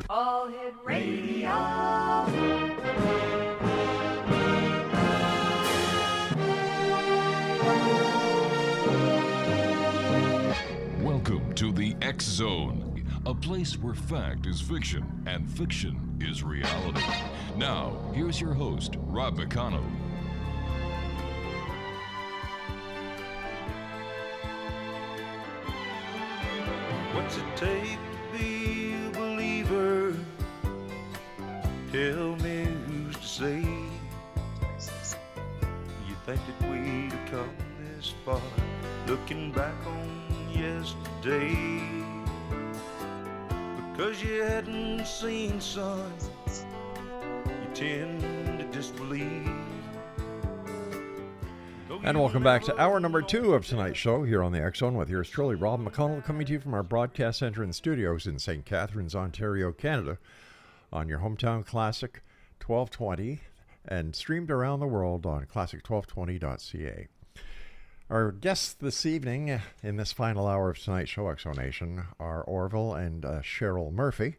All Hit Radio. Welcome to the X Zone, a place where fact is fiction and fiction is reality. Now, here's your host, Rob McConnell. What's it take to be a believer? Tell me who's to say. You think that we'd have come this far, looking back on yesterday? Because you hadn't seen sun, you tend to disbelieve. And welcome back to hour number 2 of tonight's show here on the X Zone with yours truly, Rob McConnell, coming to you from our broadcast center and studios in St. Catharines, Ontario, Canada, on your hometown classic 1220 and streamed around the world on classic1220.ca. Our guests this evening in this final hour of tonight's show, X Zone Nation, are Orville and CHERYL Murphy.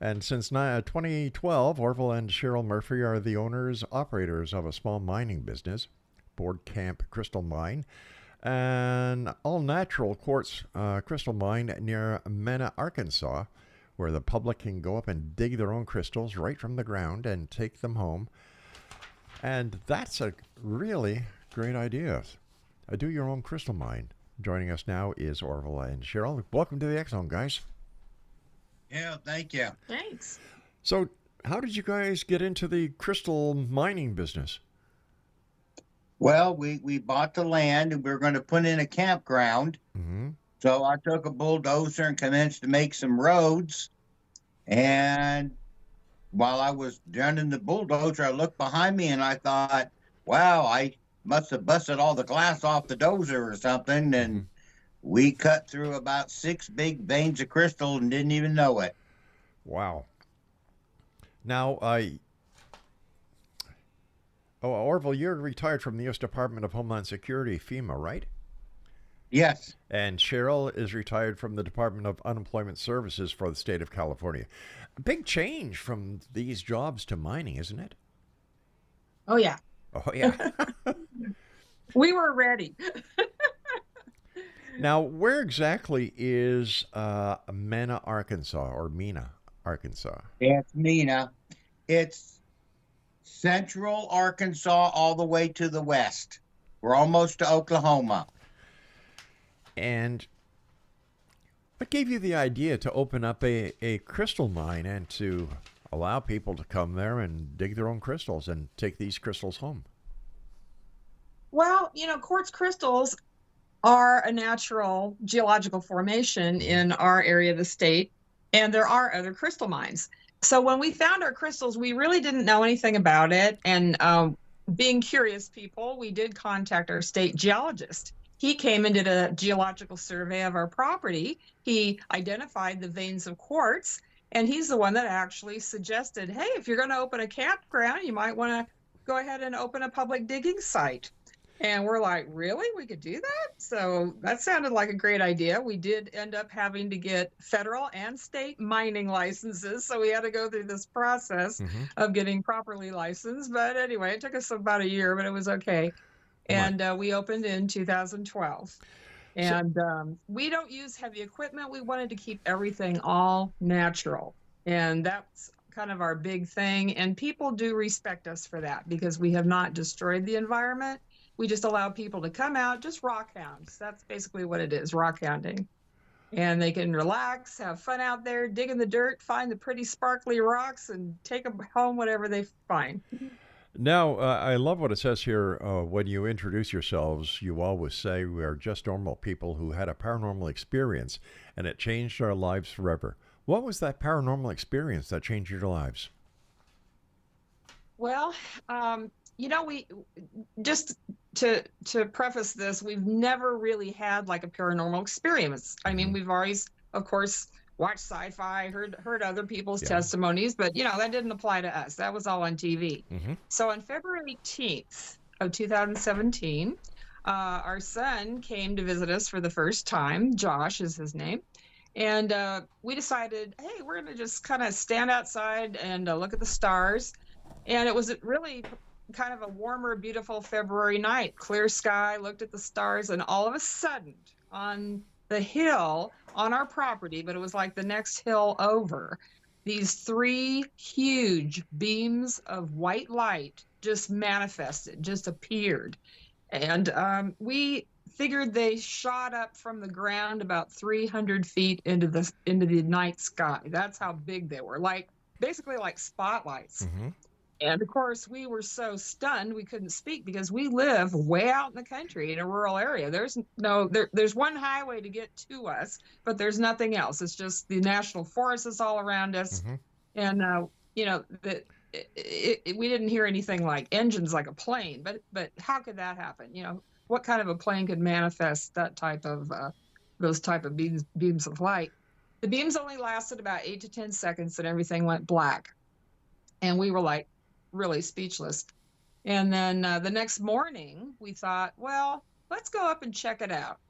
And since 2012, Orville and CHERYL Murphy are the owners, operators of a small mining business, Board Camp Crystal Mine, an all-natural quartz crystal mine near Mena, Arkansas, where the public can go up and dig their own crystals right from the ground and take them home. And that's a really great idea. A do-your-own crystal mine. Joining us now is Orville and CHERYL. Welcome to the X Zone, guys. Yeah, thank you. Thanks. So, how did you guys get into the crystal mining business? Well, we bought the land and we were going to put in a campground. Mm-hmm. So I took a bulldozer and commenced to make some roads. And while I was running the bulldozer, I looked behind me and I thought, wow, I must have busted all the glass off the dozer or something. And we cut through about 6 big veins of crystal and didn't even know it. Wow. Now, Orville, you're retired from the U.S. Department of Homeland Security, FEMA, right? Yes. And CHERYL is retired from the Department of Unemployment Services for the state of California. A big change from these jobs to mining, isn't it? Oh, yeah. Oh, yeah. We were ready. Now, where exactly is Mena, Arkansas? It's Mena. It's central Arkansas all the way to the west. We're almost to Oklahoma. And what gave you the idea to open up a crystal mine and to allow people to come there and dig their own crystals and take these crystals home? Well, quartz crystals are a natural geological formation in our area of the state, and there are other crystal mines. So when we found our crystals, we really didn't know anything about it. And being curious people, we did contact our state geologist. He came and did a geological survey of our property. He identified the veins of quartz, and he's the one that actually suggested, hey, if you're going to open a campground, you might want to go ahead and open a public digging site. And we're like, really? We could do that? So that sounded like a great idea. We did end up having to get federal and state mining licenses. So we had to go through this process of getting properly licensed. But anyway, it took us about a year, but it was okay. And we opened in 2012. And we don't use heavy equipment. We wanted to keep everything all natural. And that's kind of our big thing. And people do respect us for that because we have not destroyed the environment. We just allow people to come out, just rock hounds. That's basically what it is, rock hounding. And they can relax, have fun out there, dig in the dirt, find the pretty sparkly rocks, and take them home whatever they find. Now, I love what it says here. When you introduce yourselves, you always say we are just normal people who had a paranormal experience, and it changed our lives forever. What was that paranormal experience that changed your lives? Well, we just to preface this, we've never really had like a paranormal experience. I mean, we've always, of course, watched sci-fi, heard other people's testimonies, but that didn't apply to us. That was all on TV. So on February 18th of 2017, our son came to visit us for the first time. Josh is his name. And we decided, hey, we're going to just kind of stand outside and look at the stars. And it was really kind of a warmer, beautiful February night, clear sky, looked at the stars, and all of a sudden on the hill on our property, but it was like the next hill over, these 3 huge beams of white light just manifested, just appeared. And we figured they shot up from the ground about 300 feet into the night sky. That's how big they were, like basically like spotlights. Mm-hmm. And of course, we were so stunned we couldn't speak because we live way out in the country in a rural area. There's one highway to get to us, but there's nothing else. It's just the national forest is all around us, Mm-hmm. and we didn't hear anything like engines like a plane. But how could that happen? What kind of a plane could manifest that type of those type of beams of light? The beams only lasted about 8 to 10 seconds, and everything went black, and we were like, really speechless. And then the next morning we thought, well, let's go up and check it out.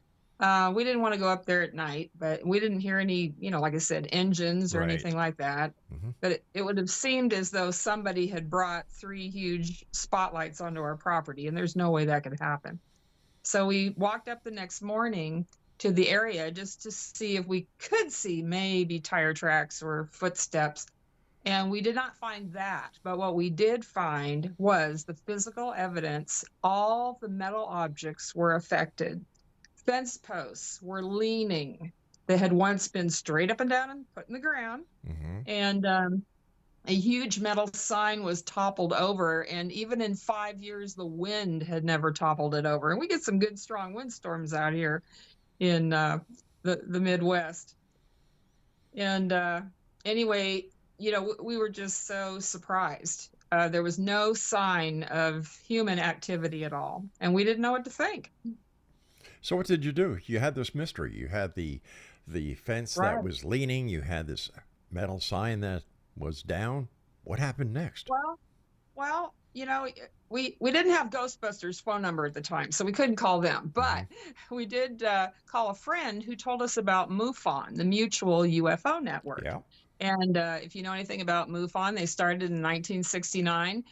We didn't want to go up there at night, but we didn't hear any, like I said, engines or Right. anything like that. Mm-hmm. But it would have seemed as though somebody had brought 3 huge spotlights onto our property, and there's no way that could happen. So we walked up the next morning to the area just to see if we could see maybe tire tracks or footsteps. And we did not find that. But what we did find was the physical evidence. All the metal objects were affected. Fence posts were leaning. They had once been straight up and down and put in the ground. Mm-hmm. And a huge metal sign was toppled over. And even in 5 years, the wind had never toppled it over. And we get some good, strong windstorms out here in the Midwest. And anyway, we were just so surprised. There was no sign of human activity at all, and we didn't know what to think. So what did you do? You had this mystery. You had the fence Right. that was leaning. You had this metal sign that was down. What happened next? Well, we didn't have Ghostbusters' phone number at the time, so we couldn't call them. But we did call a friend who told us about MUFON, the Mutual UFO Network. Yeah. And if you know anything about MUFON, they started in 1969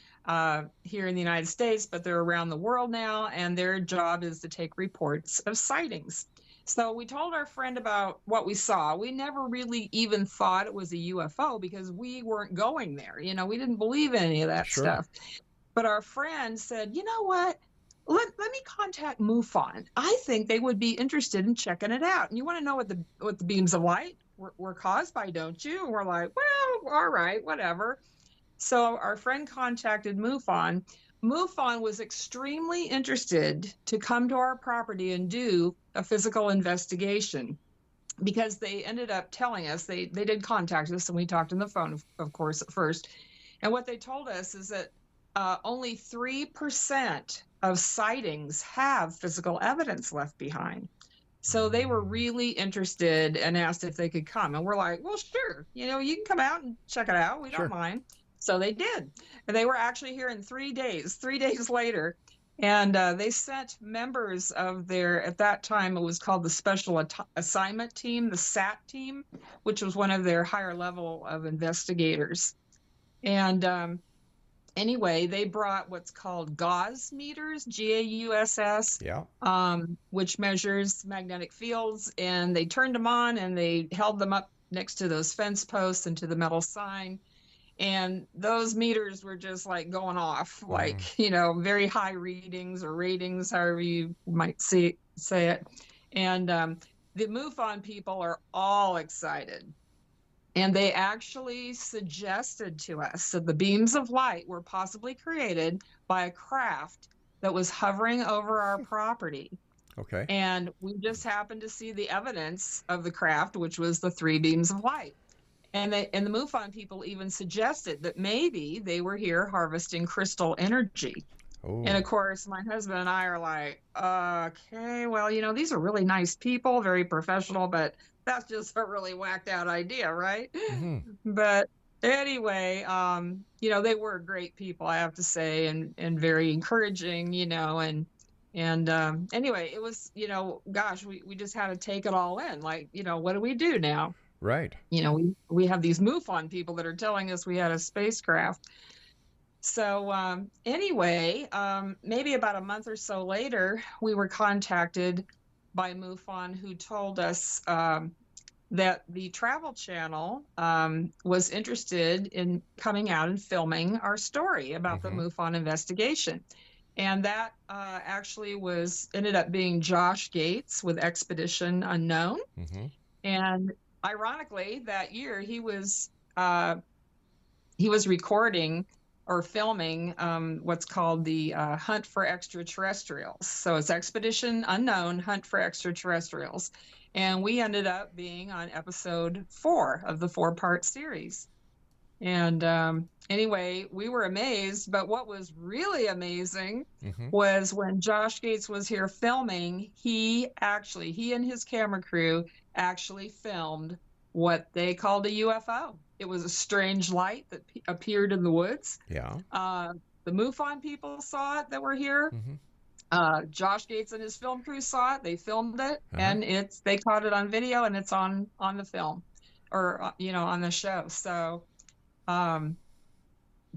here in the United States, but they're around the world now, and their job is to take reports of sightings. So we told our friend about what we saw. We never really even thought it was a UFO because we weren't going there. We didn't believe in any of that Sure. stuff. But our friend said, you know what? Let me contact MUFON. I think they would be interested in checking it out. And you want to know what the beams of light were caused by, don't you? And we're like, well, all right, whatever. So our friend contacted MUFON. MUFON was extremely interested to come to our property and do a physical investigation because they ended up telling us, they did contact us, and we talked on the phone, of course, at first. And what they told us is that only 3% of sightings have physical evidence left behind. So they were really interested and asked if they could come. And we're like, well, sure. You can come out and check it out. We Sure. don't mind. So they did. And they were actually here in 3 days, 3 days later. And they sent members of at that time, it was called the Special Assignment Team, the SAT team, which was one of their higher level of investigators. And anyway, they brought what's called Gauss meters, Gauss, Yeah. which measures magnetic fields, and they turned them on and they held them up next to those fence posts and to the metal sign. And those meters were just like going off, like, very high readings or ratings, however you might say it. And the MUFON people are all excited. And they actually suggested to us that the beams of light were possibly created by a craft that was hovering over our property. Okay. And we just happened to see the evidence of the craft, which was the 3 beams of light. And the MUFON people even suggested that maybe they were here harvesting crystal energy. Oh. And of course, my husband and I are like, okay, well, these are really nice people, very professional, but that's just a really whacked out idea, right? Mm-hmm. But anyway, they were great people, I have to say, and very encouraging, and And anyway, it was, gosh, we just had to take it all in. Like, what do we do now? Right. We have these MUFON people that are telling us we had a spacecraft. So anyway, maybe about a month or so later, we were contacted by MUFON, who told us that the Travel Channel was interested in coming out and filming our story about the MUFON investigation. And that actually ended up being Josh Gates with Expedition Unknown. And ironically, that year he was recording or filming what's called the Hunt for Extraterrestrials. So it's Expedition Unknown, Hunt for Extraterrestrials. And we ended up being on episode 4 of the 4-part series. And anyway, we were amazed, but what was really amazing was when Josh Gates was here filming, he and his camera crew actually filmed what they called a UFO. It was a strange light that appeared in the woods. Yeah. The MUFON people saw it that were here. Josh Gates and his film crew saw it. They filmed it, and they caught it on video, and it's on the film, or on the show. So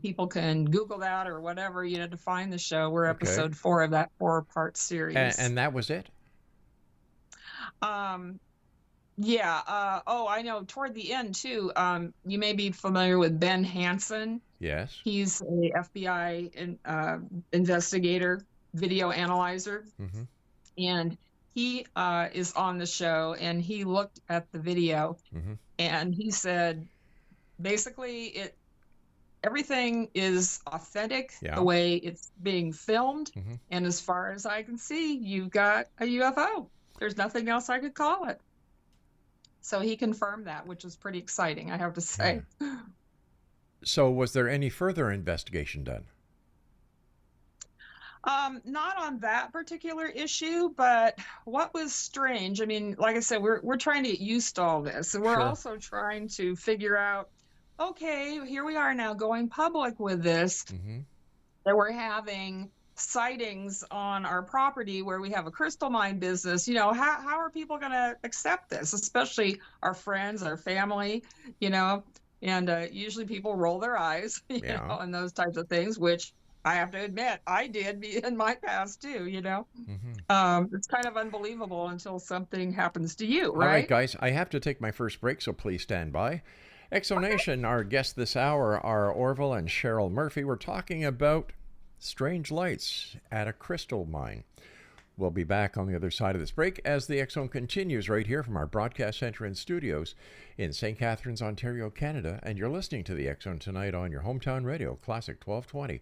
people can Google that or whatever, to find the show. We're episode 4 of that 4-part series. And that was it? Yeah. I know toward the end too, you may be familiar with Ben Hansen. Yes. He's a FBI investigator, video analyzer. And he is on the show, and he looked at the video and he said, basically everything is authentic the way it's being filmed. And as far as I can see, you've got a UFO. There's nothing else I could call it. So he confirmed that, which was pretty exciting, I have to say. So was there any further investigation done? Not on that particular issue, but what was strange, I mean, like I said, we're trying to get used to all this. And we're also trying to figure out, okay, here we are now going public with this, that we're having sightings on our property where we have a crystal mine business. How are people going to accept this, especially our friends, our family, and usually people roll their eyes, and those types of things, which I have to admit, I did in my past too, It's kind of unbelievable until something happens to you, right? All right, guys, I have to take my first break, so please stand by. Exonation, our guests this hour are Orville and CHERYL Murphy. We're talking about strange lights at a crystal mine. We'll be back on the other side of this break as the X Zone continues right here from our broadcast center and studios in St. Catharines, Ontario, Canada. And you're listening to the X Zone tonight on your hometown radio, Classic 1220.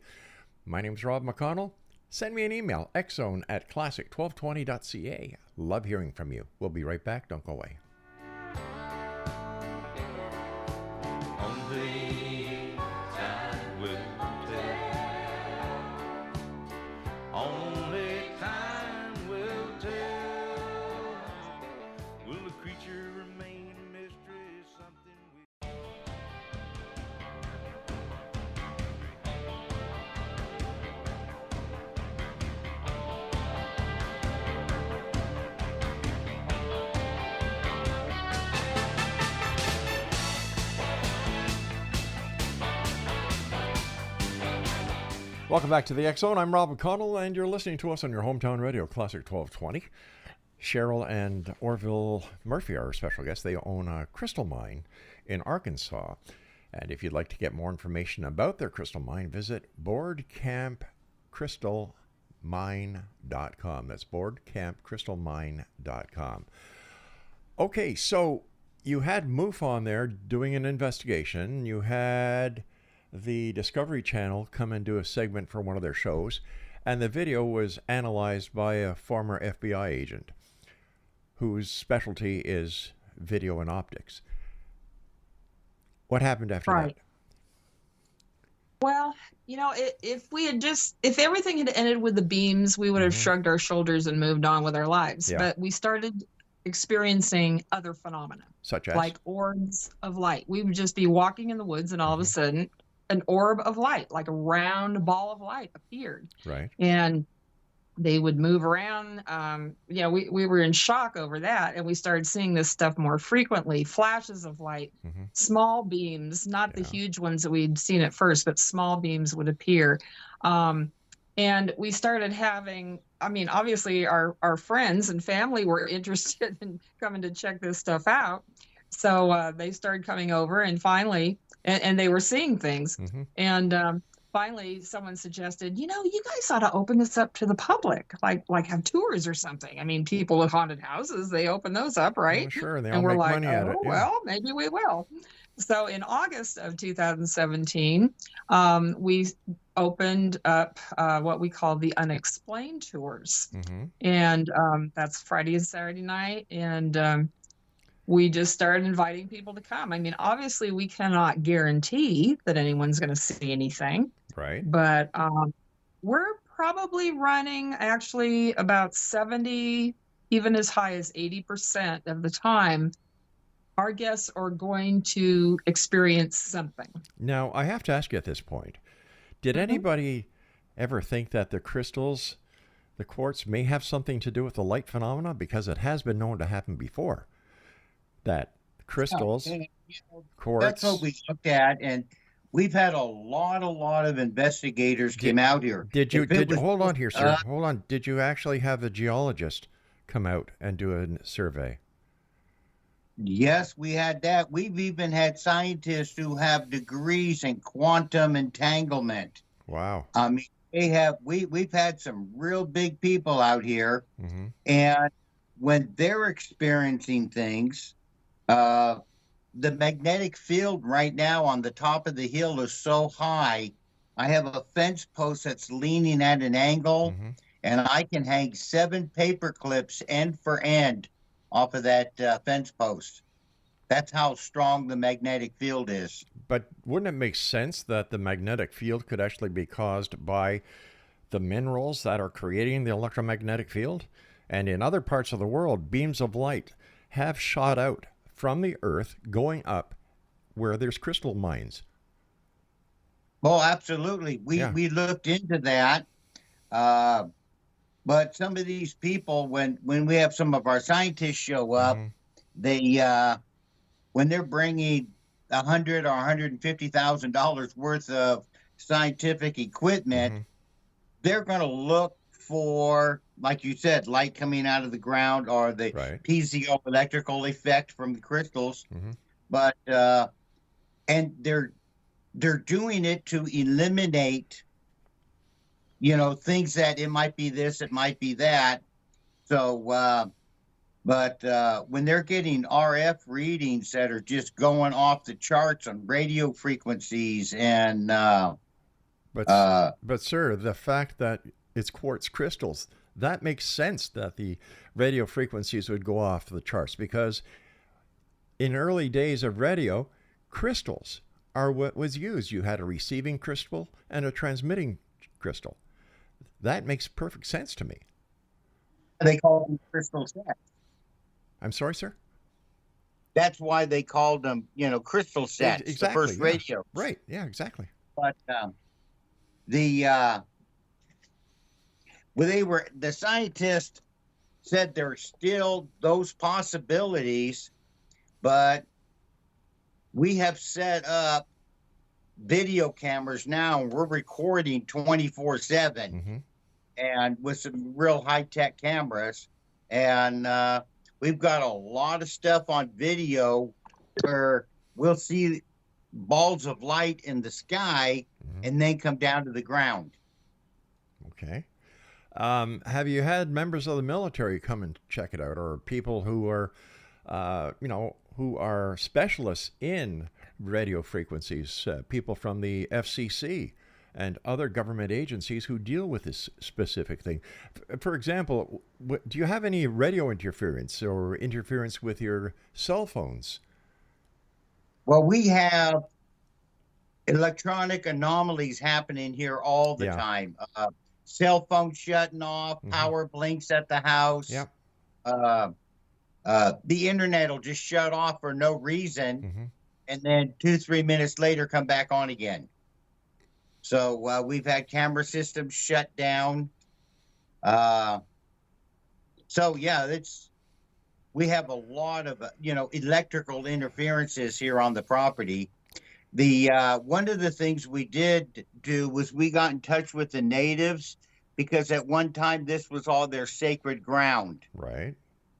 My name's Rob McConnell. Send me an email, xzone@classic1220.ca. Love hearing from you. We'll be right back. Don't go away. Only time will tell. Only time will tell. Will the creature remain a mystery? Something we... Welcome back to the X Zone. I'm Rob McConnell, and you're listening to us on your hometown radio, Classic 1220. CHERYL and Orville Murphy are our special guests. They own a crystal mine in Arkansas. And if you'd like to get more information about their crystal mine, visit boardcampcrystalmine.com. That's boardcampcrystalmine.com. Okay, so you had MUFON there doing an investigation. You had the Discovery Channel come and do a segment for one of their shows, and the video was analyzed by a former FBI agent whose specialty is video and optics. What happened after that? Well, if everything had ended with the beams, we would have shrugged our shoulders and moved on with our lives. Yeah. But we started experiencing other phenomena, Such as? like orbs of light. We would just be walking in the woods, and all of a sudden, an orb of light, like a round ball of light, appeared. Right. And They would move around. We were in shock over that, and we started seeing this stuff more frequently. Flashes of light, small beams, not the huge ones that we'd seen at first, but small beams would appear. And we started having, obviously our friends and family were interested in coming to check this stuff out. So they started coming over, and finally, and they were seeing things. And finally, someone suggested, you guys ought to open this up to the public, like have tours or something. People with haunted houses, they open those up, right? Well, sure, and they all and we're make like, money at it. Yeah. Well, maybe we will. So in August of 2017, we opened up what we call the unexplained tours. And that's Friday and Saturday night. And we just started inviting people to come. Obviously, we cannot guarantee that anyone's going to see anything. Right. But we're probably running actually about 70, even as high as 80% of the time, our guests are going to experience something. Now, I have to ask you at this point, did anybody ever think that the crystals, the quartz, may have something to do with the light phenomena? Because it has been known to happen before. That crystals, quartz. That's what we looked at, and we've had a lot of investigators came out here. Hold on here, sir. Hold on. Did you actually have a geologist come out and do a survey? Yes, we had that. We've even had scientists who have degrees in quantum entanglement. Wow. We've had some real big people out here, and when they're experiencing things, the magnetic field right now on the top of the hill is so high. I have a fence post that's leaning at an angle, and I can hang 7 paper clips end for end off of that fence post. That's how strong the magnetic field is. But wouldn't it make sense that the magnetic field could actually be caused by the minerals that are creating the electromagnetic field? And in other parts of the world, beams of light have shot out from the earth going up where there's crystal mines. Well, absolutely. We looked into that. But some of these people, when we have some of our scientists show up, they when they're bringing $100,000 or $150,000 worth of scientific equipment, they're going to look for, like you said, light coming out of the ground or the piezoelectrical effect from the crystals. But and they're doing it to eliminate, things that it might be this, it might be that. So, but when they're getting RF readings that are just going off the charts on radio frequencies and but sir, the fact that it's quartz crystals, that makes sense that the radio frequencies would go off the charts, because in early days of radio, crystals are what was used. You had a receiving crystal and a transmitting crystal. That makes perfect sense to me. They call them crystal sets. I'm sorry, sir? That's why they called them, crystal sets, exactly, the first radio. Right, yeah, exactly. But the scientists said there's still those possibilities, but we have set up video cameras now, and we're recording 24/7, and with some real high-tech cameras, and we've got a lot of stuff on video where we'll see balls of light in the sky and then come down to the ground. Okay. Have you had members of the military come and check it out, or people who are, who are specialists in radio frequencies, people from the FCC and other government agencies who deal with this specific thing? For example, do you have any radio interference or interference with your cell phones? Well, we have electronic anomalies happening here all the time. Cell phone shutting off, power blinks at the house. The internet will just shut off for no reason, and then 2-3 minutes later come back on again. So we've had camera systems shut down. So yeah, we have a lot of electrical interferences here on the property. The one of the things we did do was we got in touch with the natives, because at one time this was all their sacred ground. Right.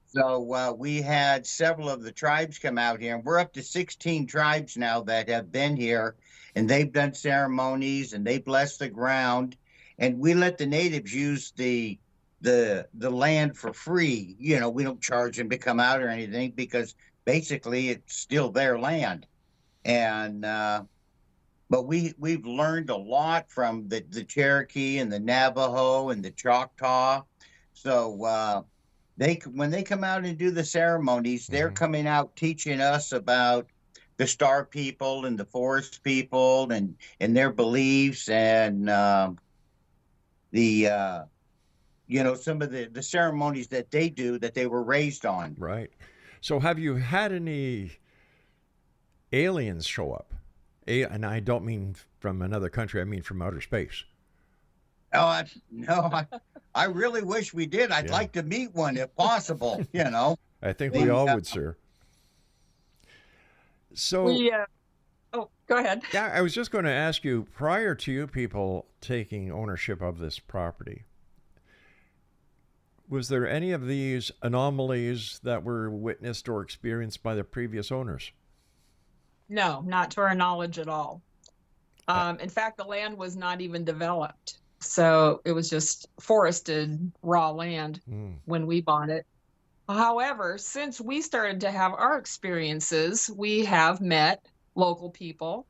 So we had several of the tribes come out here, and we're up to 16 tribes now that have been here, and they've done ceremonies and they bless the ground, and we let the natives use the land for free. We don't charge them to come out or anything, because basically it's still their land. And but we've learned a lot from the Cherokee and the Navajo and the Choctaw. So when they come out and do the ceremonies, they're coming out teaching us about the star people and the forest people and their beliefs, and some of the ceremonies that they do that they were raised on. Right. So have you had any aliens show up? And I don't mean from another country, I mean from outer space. Oh, no, I really wish we did. I'd like to meet one if possible, I think we all would, sir. So, oh, go ahead. Yeah, I was just going to ask you, prior to you people taking ownership of this property, was there any of these anomalies that were witnessed or experienced by the previous owners? No, not to our knowledge at all. In fact, the land was not even developed. So it was just forested, raw land when we bought it. However, since we started to have our experiences, we have met local people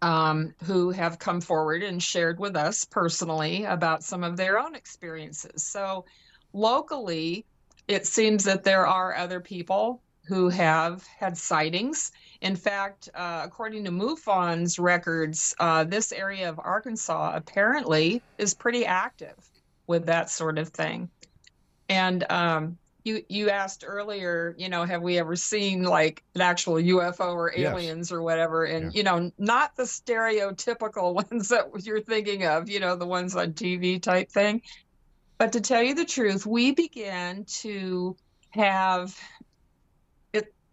who have come forward and shared with us personally about some of their own experiences. So locally, it seems that there are other people who have had sightings. In fact, according to MUFON's records, this area of Arkansas apparently is pretty active with that sort of thing. And you asked earlier, have we ever seen like an actual UFO or aliens or whatever? And, not the stereotypical ones that you're thinking of, the ones on TV type thing. But to tell you the truth, we began to have,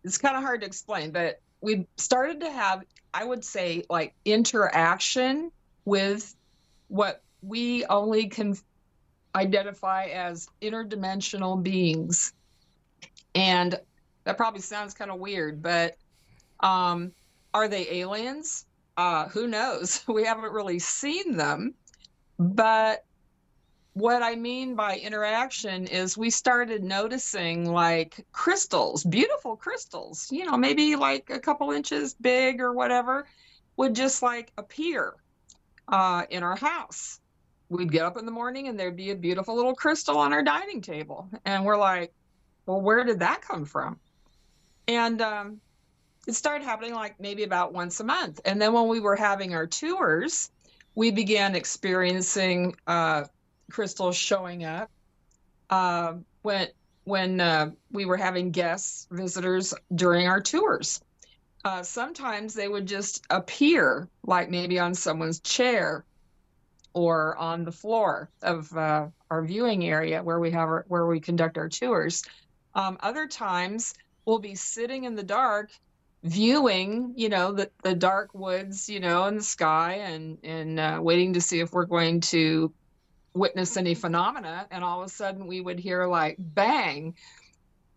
it's kind of hard to explain, but we started to have, I would say, like interaction with what we only can identify as interdimensional beings. And that probably sounds kind of weird, but are they aliens? Who knows? We haven't really seen them. But what I mean by interaction is we started noticing like crystals, beautiful crystals, maybe like a couple inches big or whatever, would just like appear in our house. We'd get up in the morning and there'd be a beautiful little crystal on our dining table. And we're like, well, where did that come from? And it started happening like maybe about once a month. And then when we were having our tours, we began experiencing crystals showing up when we were having guests, visitors during our tours. Sometimes they would just appear, like maybe on someone's chair or on the floor of our viewing area where we conduct our tours. Other times we'll be sitting in the dark viewing, the dark woods, in the sky and waiting to see if we're going to witness any phenomena, and all of a sudden we would hear like bang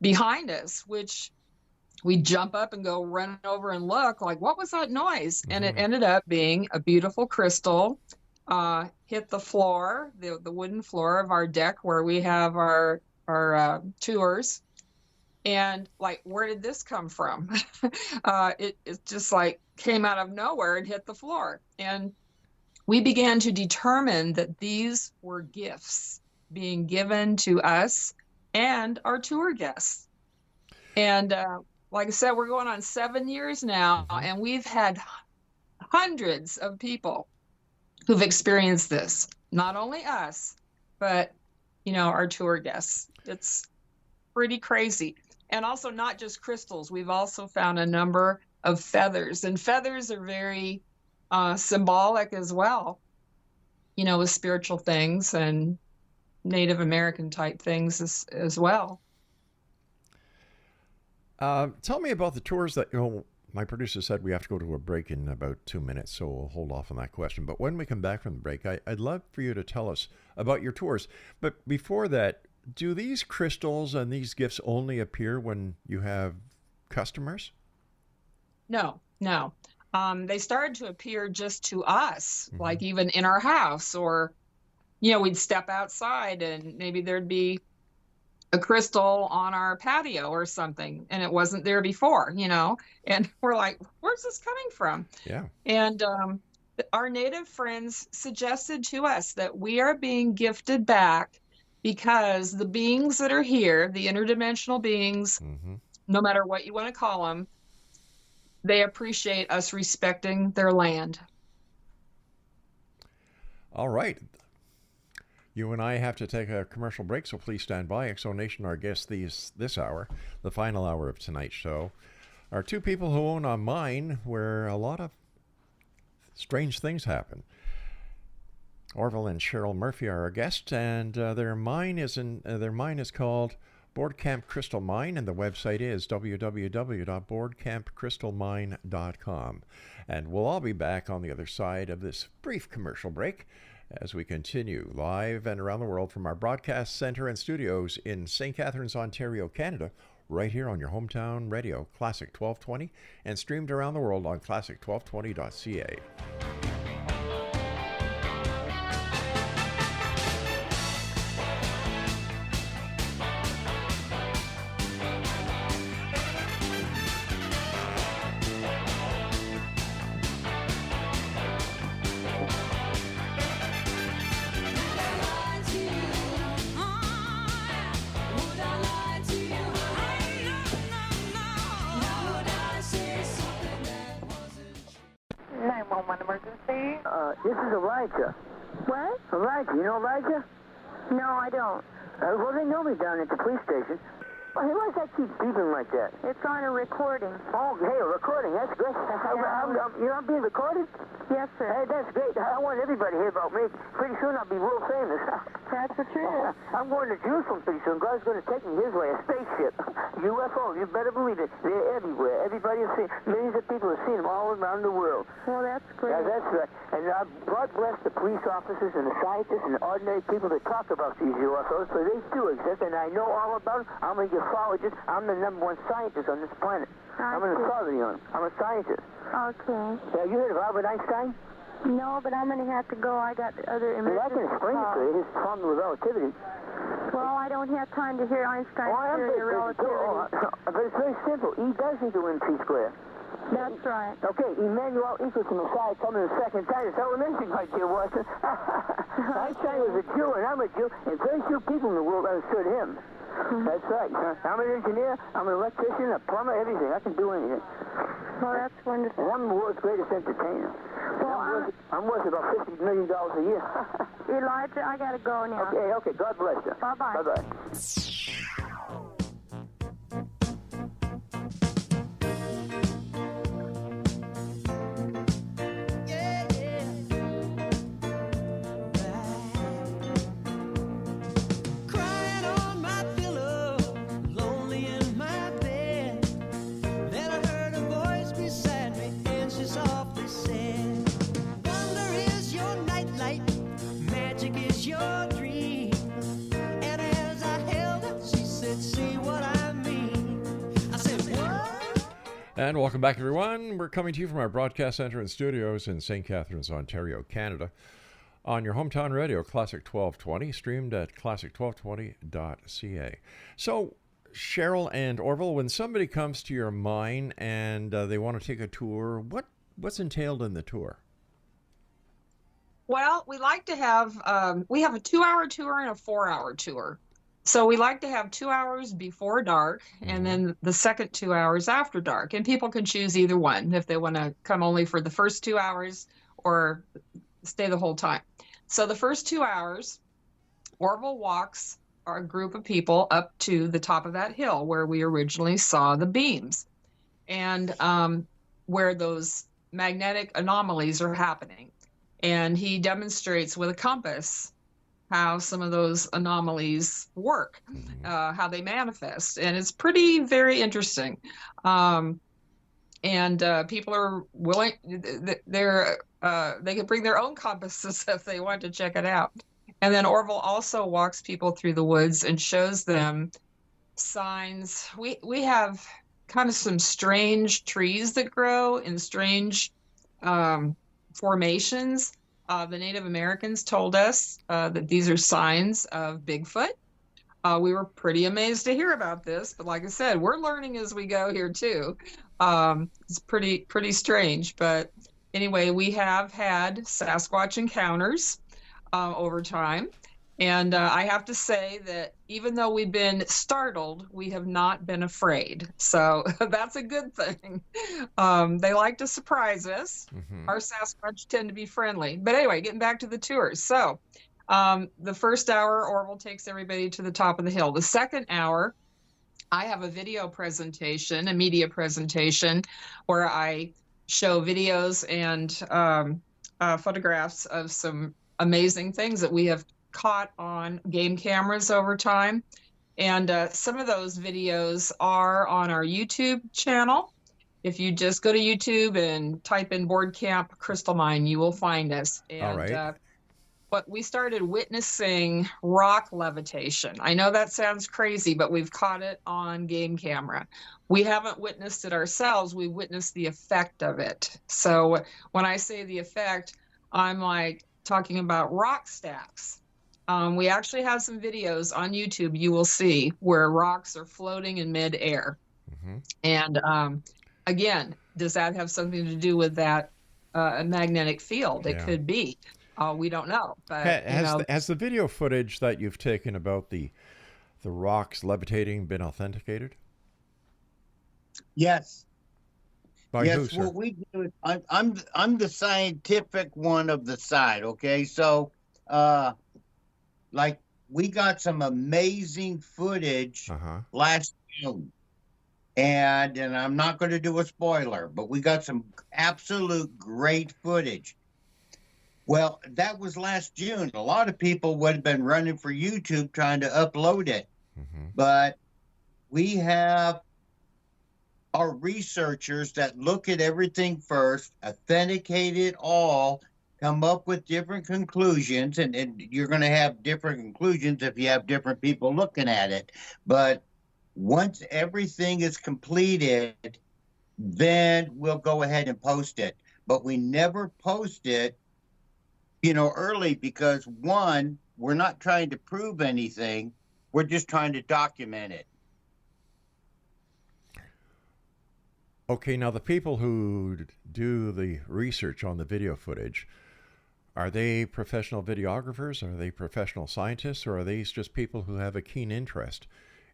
behind us, which we jump up and go run over and look like, what was that noise? And it ended up being a beautiful crystal hit the floor, the wooden floor of our deck where we have our tours. And like, where did this come from? It just like came out of nowhere and hit the floor. And we began to determine that these were gifts being given to us and our tour guests. And like I said, we're going on 7 years now, and we've had hundreds of people who've experienced this. Not only us, but, our tour guests. It's pretty crazy. And also not just crystals. We've also found a number of feathers, and feathers are very symbolic as well, with spiritual things. And Native American type things as well. Tell me about the tours that, my producer said we have to go to a break in about 2 minutes, so we'll hold off on that question. But when we come back from the break, I'd love for you to tell us about your tours. But before that, do these crystals and these gifts only appear when you have customers? No. They started to appear just to us, like even in our house, or, we'd step outside and maybe there'd be a crystal on our patio or something, and it wasn't there before, and we're like, where's this coming from? Yeah. And our Native friends suggested to us that we are being gifted back because the beings that are here, the interdimensional beings, no matter what you want to call them, they appreciate us respecting their land. All right. You and I have to take a commercial break, so please stand by. Exonation, our guests this hour, the final hour of tonight's show, are two people who own a mine where a lot of strange things happen. Orville and CHERYL Murphy are our guests, and their mine is called Board Camp Crystal Mine, and the website is www.boardcampcrystalmine.com. And we'll all be back on the other side of this brief commercial break as we continue live and around the world from our broadcast center and studios in St. Catharines, Ontario, Canada, right here on your hometown radio, Classic 1220, and streamed around the world on classic1220.ca. This is Elijah. What? Elijah, you know Elijah? No, I don't. Well, they know me down at the police station. Well, why does that keep beeping like that? It's on a recording. Oh, hey, a recording. That's great. I'm being recorded? Yes, sir. Hey, that's great. I want everybody to hear about me. Pretty soon I'll be world famous. That's the truth. I'm going to Jerusalem pretty soon. God's going to take me his way, a spaceship. UFO, you better believe it. They're everywhere. Everybody has seen, millions of people have seen them all around the world. Well, that's great. Yeah, that's right. And God bless the police officers and the scientists and the ordinary people that talk about these UFOs, so they do exist, and I know all about them. I'm a ufologist. I'm the #1 scientist on this planet. I'm an authority on them. I'm a scientist. Okay. Yeah, you heard of Albert Einstein? No, but I'm going to have to go. I got other Well, I can explain it to you, his formula of relativity. Well, I don't have time to hear Einstein's theory of relativity. But it's very simple. E does equal MC squared. That's right. Okay, Emmanuel equals to Messiah coming the second time. It's elementary, my dear Watson. Einstein was a Jew, and I'm a Jew, and very few people in the world understood him. That's right. I'm an engineer, I'm an electrician, a plumber, everything. I can do anything. Well, that's wonderful. And I'm the world's greatest entertainer. Well, I'm worth about $50 million a year. Elijah, I got to go now. Okay. God bless you. Bye-bye. Bye-bye. And welcome back, everyone. We're coming to you from our broadcast center and studios in St. Catharines, Ontario, Canada, on your hometown radio, Classic 1220, streamed at classic1220.ca. So, CHERYL and Orville, when somebody comes to your mine and they want to take a tour, what's entailed in the tour? Well, we like to have, we have a 2-hour tour and a 4-hour tour. So we like to have 2 hours before dark and then the second 2 hours after dark. And people can choose either one if they want to come only for the first 2 hours or stay the whole time. So the first 2 hours, Orville walks our group of people up to the top of that hill where we originally saw the beams and where those magnetic anomalies are happening. And he demonstrates with a compass how some of those anomalies work, how they manifest. And it's very interesting. And people are willing, they can bring their own compasses if they want to check it out. And then Orville also walks people through the woods and shows them signs. We have kind of some strange trees that grow in strange formations. The Native Americans told us that these are signs of Bigfoot. We were pretty amazed to hear about this, but like I said, we're learning as we go here too. It's pretty strange, but anyway, we have had Sasquatch encounters over time. And I have to say that even though we've been startled, we have not been afraid. So that's a good thing. They like to surprise us. Our Sasquatch tend to be friendly. But anyway, getting back to the tours. So the first hour, Orville takes everybody to the top of the hill. The second hour, I have a video presentation, a media presentation, where I show videos and photographs of some amazing things that we have caught on game cameras over time. And some of those videos are on our YouTube channel. If you just go to YouTube and type in Board Camp Crystal Mine, you will find us. And, all right. But we started witnessing rock levitation. I know that sounds crazy, but we've caught it on game camera. We haven't witnessed it ourselves. We witnessed the effect of it. So when I say the effect, I'm like talking about rock stacks. We actually have some videos on YouTube you will see where rocks are floating in midair. And again, does that have something to do with that magnetic field? It could be. We don't know. But has the video footage that you've taken about the rocks levitating been authenticated? Yes. By yes, who, sir? what we do is I'm the scientific one of the side, okay? So like we got some amazing footage last June. And I'm not going to do a spoiler, but we got some absolute great footage. Well, that was last June. A lot of people would have been running for YouTube trying to upload it. But we have our researchers that look at everything first, authenticate it all, come up with different conclusions, and you're going to have different conclusions if you have different people looking at it. But once everything is completed, then we'll go ahead and post it. But we never post it, early because, one, we're not trying to prove anything. We're just trying to document it. Okay, now the people who do the research on the video footage, are they professional videographers? Are they professional scientists? Or are these just people who have a keen interest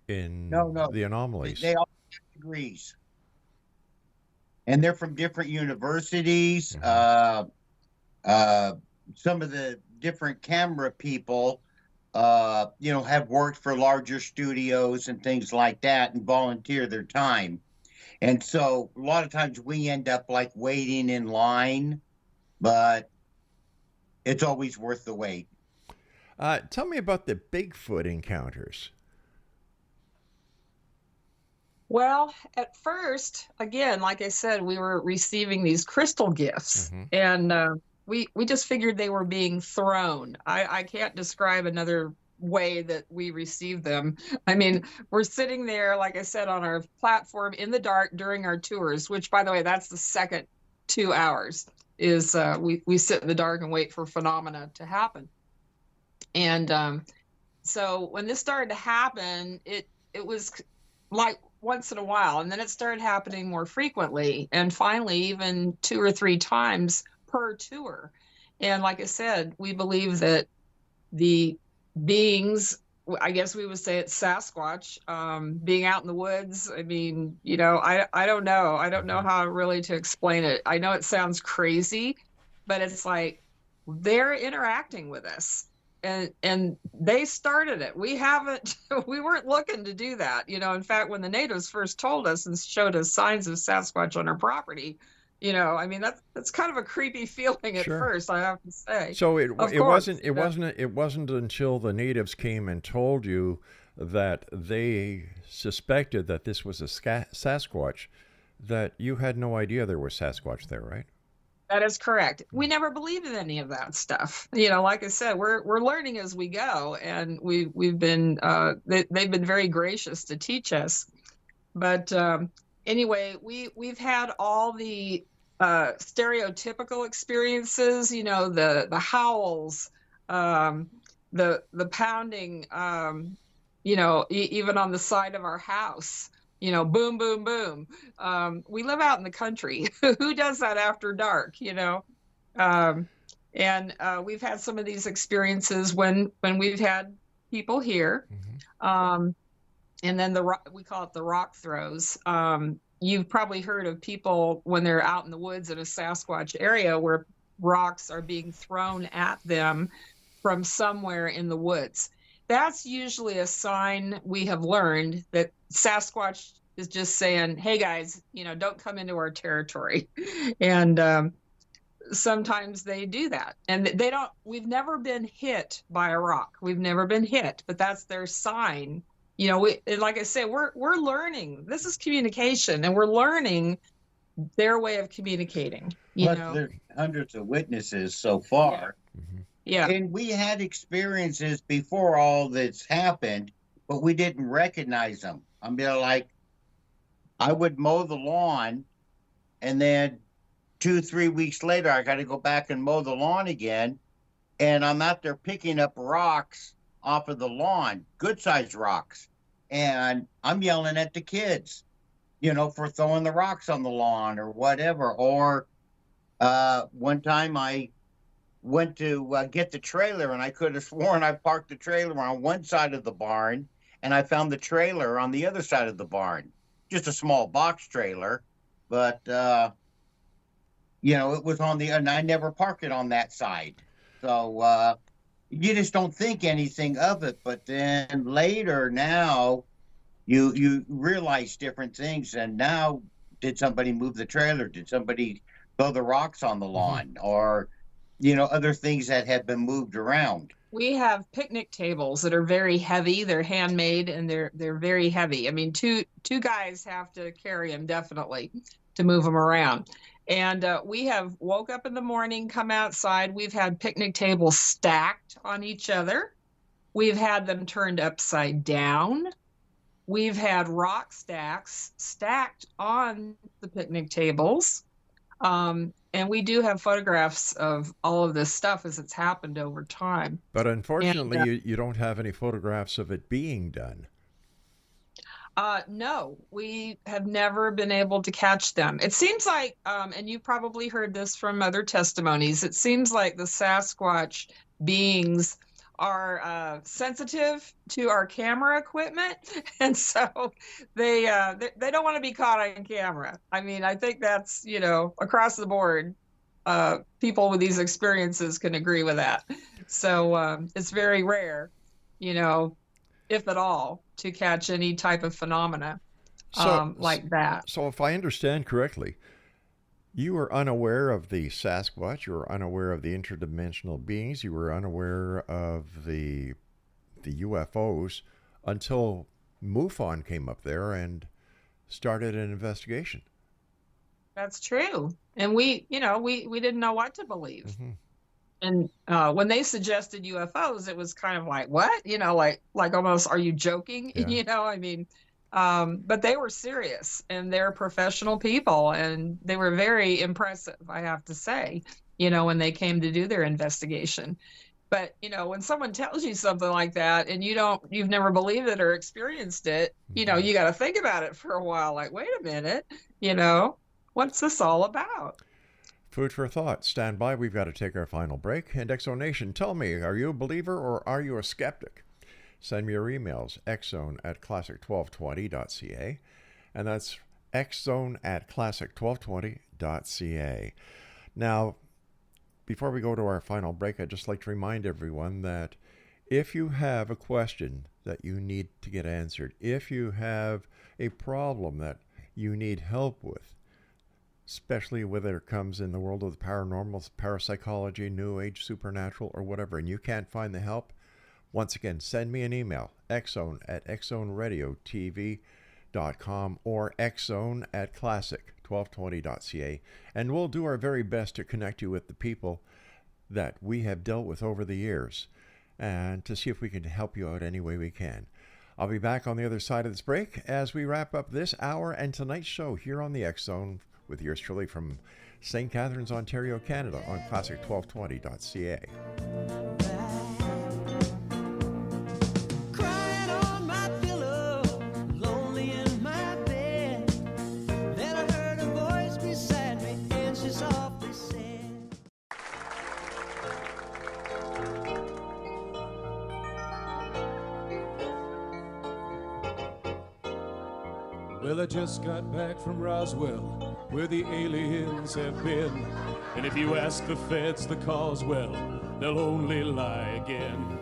in the anomalies? They all have degrees. And they're from different universities. Some of the different camera people, have worked for larger studios and things like that and volunteer their time. And so a lot of times we end up like waiting in line, but it's always worth the wait. Tell me about the Bigfoot encounters. Well, at first, again, like I said, we were receiving these crystal gifts, and we just figured they were being thrown. I can't describe another way that we received them. I mean, we're sitting there, like I said, on our platform in the dark during our tours, which, by the way, that's the second 2 hours, is we sit in the dark and wait for phenomena to happen. And so when this started to happen, it was like once in a while, and then it started happening more frequently, and finally even 2 or 3 times per tour. And like I said, we believe that the beings, I guess we would say it's Sasquatch, being out in the woods. I mean, I don't know. I don't know how really to explain it. I know it sounds crazy, but it's like they're interacting with us. And they started it. We weren't looking to do that. In fact, when the natives first told us and showed us signs of Sasquatch on our property, I mean, that's kind of a creepy feeling at Sure. first, I have to say. So it Of it course, wasn't until the natives came and told you that they suspected that this was a Sasquatch that you had no idea there was Sasquatch there, right? That is correct. We never believed in any of that stuff. Like I said, we're learning as we go, and we've been they've been very gracious to teach us. But anyway, we've had all the stereotypical experiences. The howls, the pounding. Even on the side of our house. Boom, boom, boom. We live out in the country. Who does that after dark, And we've had some of these experiences when we've had people here. And then we call it the rock throws. You've probably heard of people when they're out in the woods in a Sasquatch area where rocks are being thrown at them from somewhere in the woods. That's usually a sign we have learned that Sasquatch is just saying, hey guys, don't come into our territory. And sometimes they do that. And we've never been hit by a rock. We've never been hit, but that's their sign. Like I say, we're learning. This is communication, and we're learning their way of communicating. There's hundreds of witnesses so far. Yeah. And we had experiences before all this happened, but we didn't recognize them. I mean, I would mow the lawn, and then 2-3 weeks later, I got to go back and mow the lawn again. And I'm out there picking up rocks off of the lawn, good-sized rocks. And I'm yelling at the kids, for throwing the rocks on the lawn or whatever. Or one time I went to get the trailer, and I could have sworn I parked the trailer on one side of the barn, and I found the trailer on the other side of the barn. Just a small box trailer, but it was on and I never parked it on that side. So you just don't think anything of it, but then later now you realize different things. And now, did somebody move the trailer? Did somebody throw the rocks on the lawn? Or other things that have been moved around. We have picnic tables that are very heavy. They're handmade, and they're very heavy. I mean, two guys have to carry them, definitely, to move them around. And we have woke up in the morning, come outside. We've had picnic tables stacked on each other. We've had them turned upside down. We've had rock stacks stacked on the picnic tables. And we do have photographs of all of this stuff as it's happened over time. But unfortunately, you don't have any photographs of it being done. No, we have never been able to catch them. It seems like, and you probably heard this from other testimonies, it seems like the Sasquatch beings are sensitive to our camera equipment, and so they don't want to be caught on camera. I mean, I think that's across the board. People with these experiences can agree with that. So it's very rare, if at all, to catch any type of phenomena like that. So if I understand correctly, you were unaware of the Sasquatch, you were unaware of the interdimensional beings, you were unaware of the UFOs until MUFON came up there and started an investigation. That's true. And we didn't know what to believe. And when they suggested UFOs, it was kind of like, what? Like almost, are you joking? Yeah. But they were serious, and they're professional people, and they were very impressive, I have to say, when they came to do their investigation. But, when someone tells you something like that and you've never believed it or experienced it, you got to think about it for a while. Like, wait a minute, what's this all about? Food for thought. Stand by. We've got to take our final break. And Exo Nation, tell me, are you a believer or are you a skeptic? Send me your emails, xzone@classic1220.ca. And that's xzone@classic1220.ca. Now, before we go to our final break, I'd just like to remind everyone that if you have a question that you need to get answered, if you have a problem that you need help with, especially whether it comes in the world of the paranormal, parapsychology, new age, supernatural, or whatever, and you can't find the help, once again, send me an email, xzone@xzoneradiotv.com or xzone@classic1220.ca, and we'll do our very best to connect you with the people that we have dealt with over the years and to see if we can help you out any way we can. I'll be back on the other side of this break as we wrap up this hour and tonight's show here on the X Zone with yours truly from St. Catharines, Ontario, Canada on classic1220.ca. Well, I just got back from Roswell, where the aliens have been. And if you ask the feds the cause, well, they'll only lie again.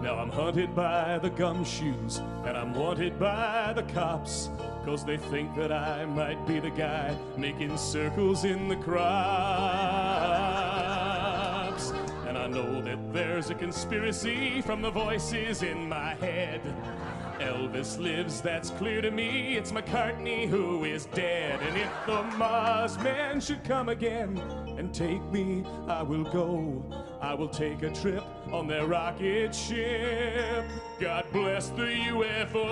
Now I'm hunted by the gumshoes, and I'm wanted by the cops, 'cause they think that I might be the guy making circles in the crops. And I know that there's a conspiracy from the voices in my head. Elvis lives, that's clear to me. It's McCartney who is dead. And if the Mars man should come again and take me, I will go. I will take a trip on their rocket ship. God bless the UFO.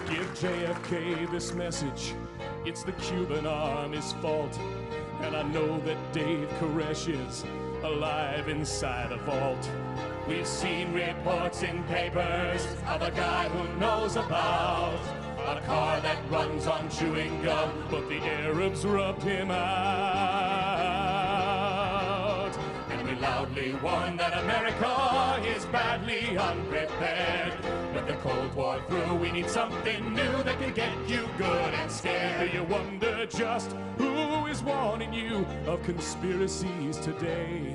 Give JFK this message. It's the Cuban Army's fault. And I know that Dave Koresh is alive inside a vault. We've seen reports in papers of a guy who knows about a car that runs on chewing gum, but the Arabs rubbed him out. And we loudly warn that America is badly unprepared. With the Cold War through, we need something new that can get you good and scared. Do you wonder just who is warning you of conspiracies today?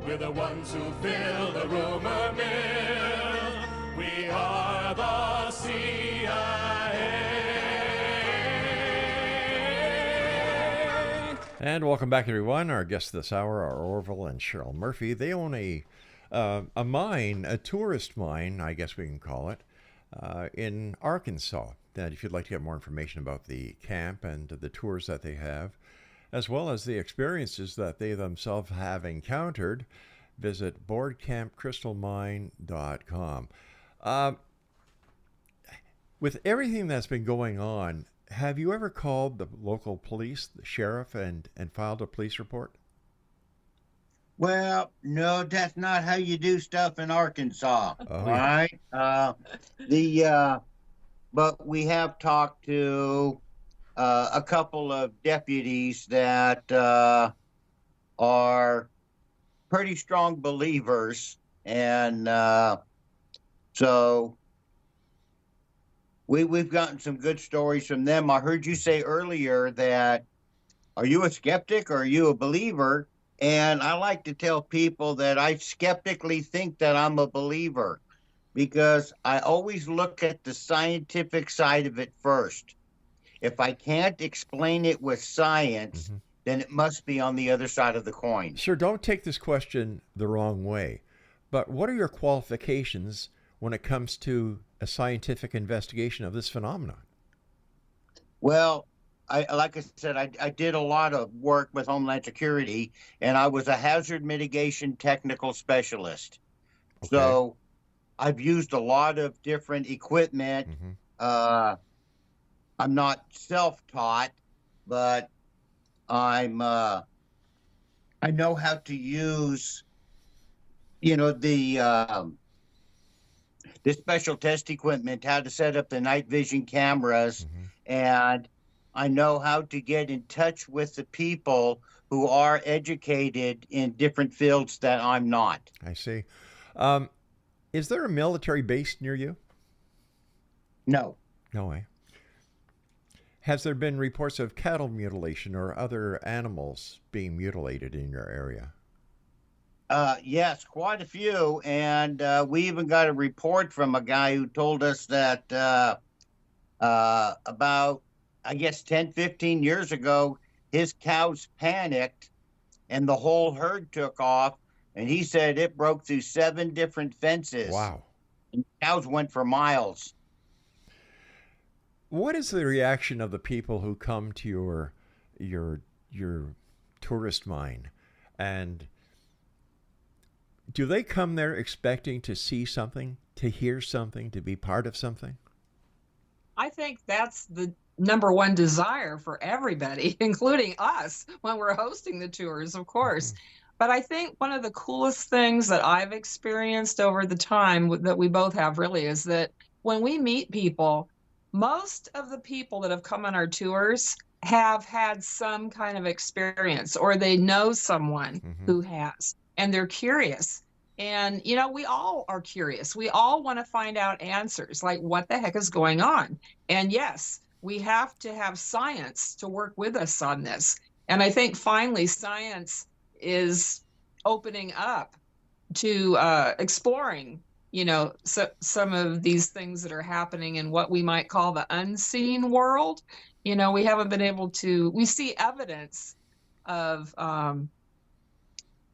We're the ones who fill the rumor mill. We are the CIA. And welcome back, everyone. Our guests this hour are Orville and CHERYL Murphy. They own a mine, a tourist mine, I guess we can call it, in Arkansas. That if you'd like to get more information about the camp and the tours that they have, as well as the experiences that they themselves have encountered, visit boardcampcrystalmine.com. With everything that's been going on, have you ever called the local police, the sheriff, and filed a police report? Well, no, that's not how you do stuff in Arkansas. Oh, all yeah. right. But we have talked to a couple of deputies that are pretty strong believers, and so we've gotten some good stories from them. I heard you say earlier that, are you a skeptic or are you a believer? And I like to tell people that I skeptically think that I'm a believer, because I always look at the scientific side of it first. If I can't explain it with science, then it must be on the other side of the coin. Sir, don't take this question the wrong way, but what are your qualifications when it comes to a scientific investigation of this phenomenon? Well, like I said, I did a lot of work with Homeland Security, and I was a hazard mitigation technical specialist. Okay. So I've used a lot of different equipment. I'm not self-taught, but I know how to use, the special test equipment, how to set up the night vision cameras, and I know how to get in touch with the people who are educated in different fields that I'm not. I see. Is there a military base near you? No. No way. Has there been reports of cattle mutilation or other animals being mutilated in your area? Yes, quite a few. And we even got a report from a guy who told us that about, I guess, 10, 15 years ago, his cows panicked and the whole herd took off. And he said it broke through 7 different fences. Wow. And cows went for miles. What is the reaction of the people who come to your tourist mine, and do they come there expecting to see something, to hear something, to be part of something? I think that's the number one desire for everybody, including us, when we're hosting the tours, of course. But I think one of the coolest things that I've experienced over the time that we both have really is that when we meet people, most of the people that have come on our tours have had some kind of experience, or they know someone who has, and they're curious. And, you know, we all are curious. We all want to find out answers, like what the heck is going on? And yes, we have to have science to work with us on this. And I think finally science is opening up to exploring, you know, some of these things that are happening in what we might call the unseen world. You know, we haven't been able to, we see evidence of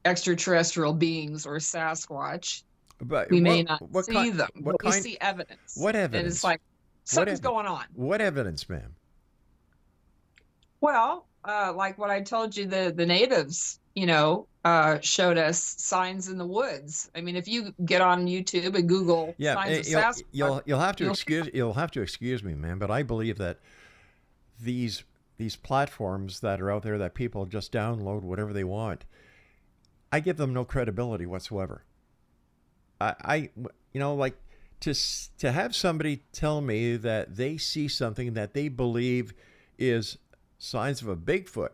extraterrestrial beings or Sasquatch. But we may not see them, but we see evidence. What evidence? And it's like, something's going on. What evidence, ma'am? Well, like what I told you, the natives, you know, showed us signs in the woods. I mean, if you get on YouTube and Google signs of Sasquatch, you'll have to excuse me, man, but I believe that these platforms that are out there that people just download whatever they want, I give them no credibility whatsoever. I you know, like to have somebody tell me that they see something that they believe is signs of a Bigfoot,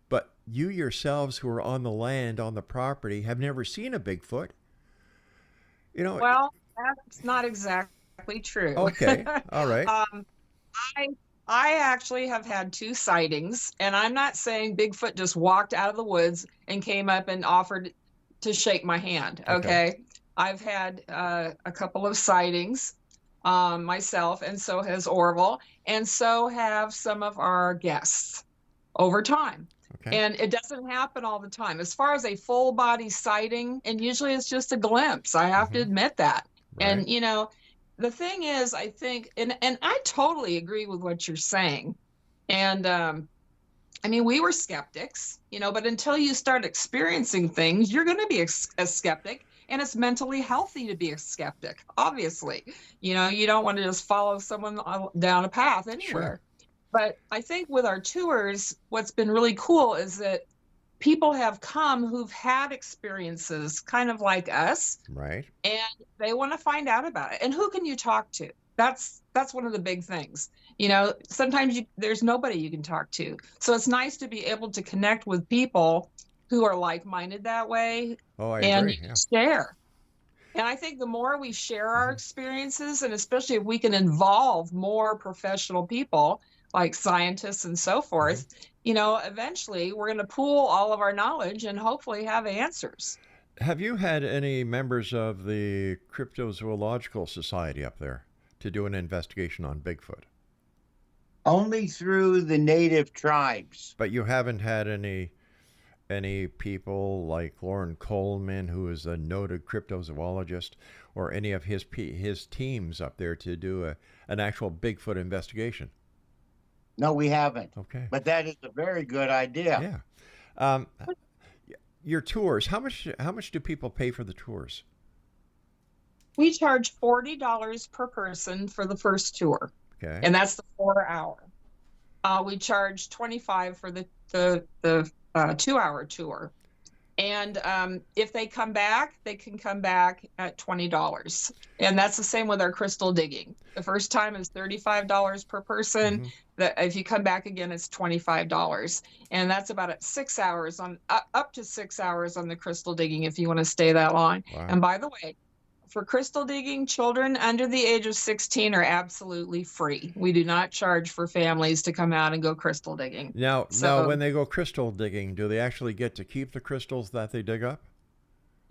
but you yourselves who are on the land, on the property, have never seen a Bigfoot. You know. Well, that's not exactly true. Okay. All right. I actually have had 2 sightings, and I'm not saying Bigfoot just walked out of the woods and came up and offered to shake my hand. Okay. I've had a couple of sightings myself, and so has ORVILLE, and so have some of our guests over time. Okay. And it doesn't happen all the time. As far as a full body sighting, and usually it's just a glimpse, I have to admit that. Right. And, you know, the thing is, I think, and I totally agree with what you're saying. And I mean, we were skeptics, you know, but until you start experiencing things, you're going to be a skeptic. And it's mentally healthy to be a skeptic, obviously. You know, you don't want to just follow someone down a path anywhere. Sure. But I think with our tours, what's been really cool is that people have come who've had experiences kind of like us. Right. And they want to find out about it. And who can you talk to? That's one of the big things. You know, sometimes there's nobody you can talk to. So it's nice to be able to connect with people who are like-minded that way. Oh, I agree. Yeah. Share. And I think the more we share our experiences, and especially if we can involve more professional people like scientists and so forth, you know, eventually we're going to pool all of our knowledge and hopefully have answers. Have you had any members of the Cryptozoological Society up there to do an investigation on Bigfoot? Only through the native tribes. But you haven't had any people like Lauren Coleman, who is a noted cryptozoologist, or any of his teams up there to do an actual Bigfoot investigation? No, we haven't. Okay. But that is a very good idea. Yeah. Your tours, how much do people pay for the tours? We charge $40 per person for the first tour. Okay. And that's the 4-hour. We charge $25 for the 2-hour tour. And if they come back, they can come back at $20. And that's the same with our crystal digging. The first time is $35 per person. If you come back again, it's $25. And that's about 6 hours up to 6 hours on the crystal digging if you want to stay that long. Wow. And by the way, for crystal digging, children under the age of 16 are absolutely free. We do not charge for families to come out and go crystal digging. Now, when they go crystal digging, do they actually get to keep the crystals that they dig up?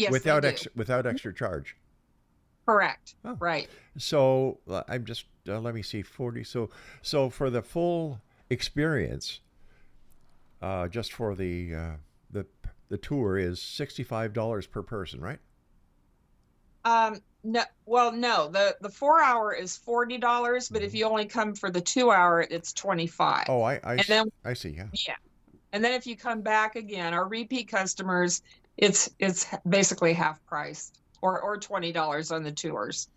Yes, without they do. without extra charge. Correct. Oh. Right. So I'm just let me see 40. So for the full experience, just for the tour is $65 per person, right? No, well, no. The 4-hour is $40, but if you only come for the 2-hour, it's $25. Oh, and then I see. Yeah. yeah, and then if you come back again, our repeat customers, it's basically half price or $20 on the tours.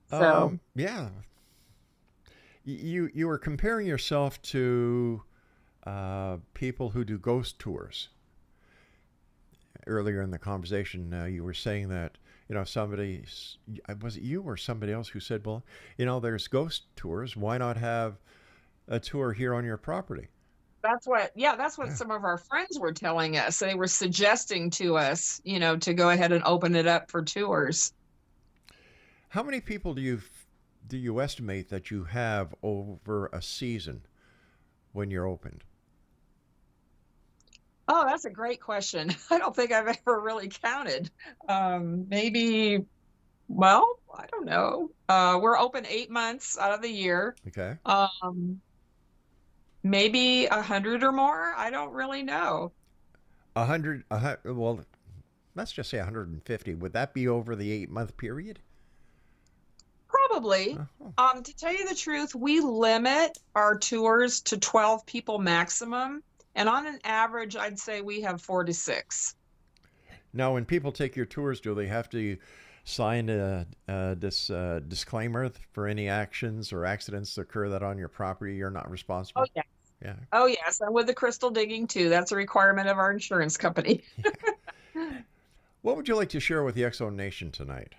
So yeah, you were comparing yourself to people who do ghost tours. Earlier in the conversation, you were saying that, somebody, was it you or somebody else who said, well, there's ghost tours. Why not have a tour here on your property? That's what some of our friends were telling us. They were suggesting to us, to go ahead and open it up for tours. How many people do you estimate that you have over a season when you're opened? Oh, that's a great question. I don't think I've ever really counted. Maybe, well, I don't know. We're open 8 months out of the year. Okay. Maybe 100 or more. I don't really know. 100. Well, let's just say 150. Would that be over the 8-month period? Probably. To tell you the truth, we limit our tours to 12 people maximum. And on an average, I'd say we have 4 to 6. Now, when people take your tours, do they have to sign this disclaimer for any actions or accidents that occur that on your property you're not responsible? Oh, yes. Yeah. Oh, yes. And with the crystal digging, too. That's a requirement of our insurance company. What would you like to share with the X-Zone Nation tonight?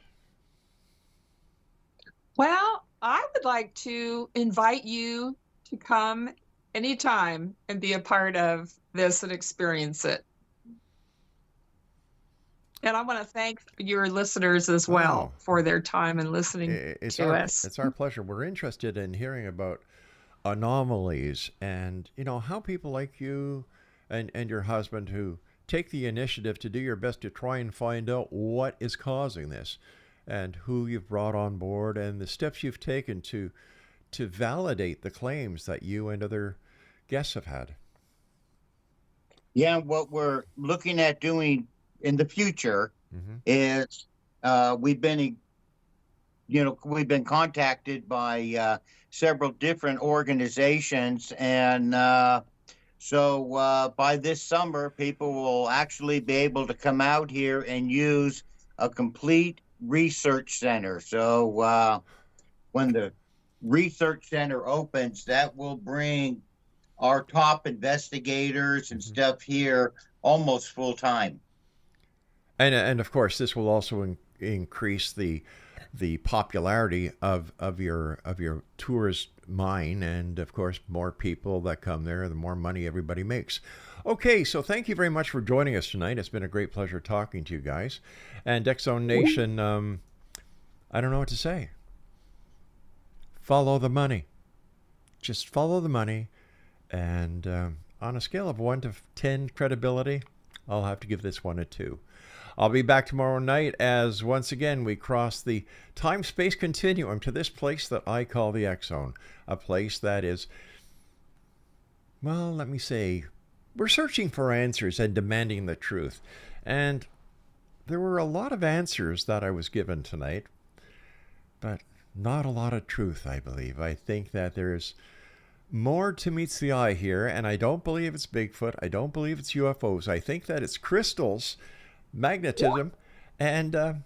Well, I would like to invite you to come anytime and be a part of this and experience it. And I want to thank your listeners as well for their time and listening to us. It's our pleasure. We're interested in hearing about anomalies and, how people like you and your husband who take the initiative to do your best to try and find out what is causing this and who you've brought on board and the steps you've taken to validate the claims that you and other guests have had. Yeah, what we're looking at doing in the future is we've been contacted by several different organizations, and so by this summer, people will actually be able to come out here and use a complete research center. So when the research center opens, that will bring our top investigators and stuff here almost full time. And of course, this will also increase the popularity of your tours mine, and of course, more people that come there, the more money everybody makes. Okay, so thank you very much for joining us tonight. It's been a great pleasure talking to you guys. And X-Zone Nation, I don't know what to say. Follow the money. Just follow the money. And on a scale of 1 to 10 credibility, I'll have to give this one a 2. I'll be back tomorrow night as once again we cross the time-space continuum to this place that I call the X-Zone. A place that is, well, let me say, we're searching for answers and demanding the truth. And there were a lot of answers that I was given tonight, but not a lot of truth, I believe. I think that there's more to meets the eye here, and I don't believe it's Bigfoot. I don't believe it's UFOs. I think that it's crystals, magnetism, and,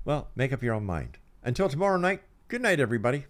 well, make up your own mind. Until tomorrow night, good night, everybody.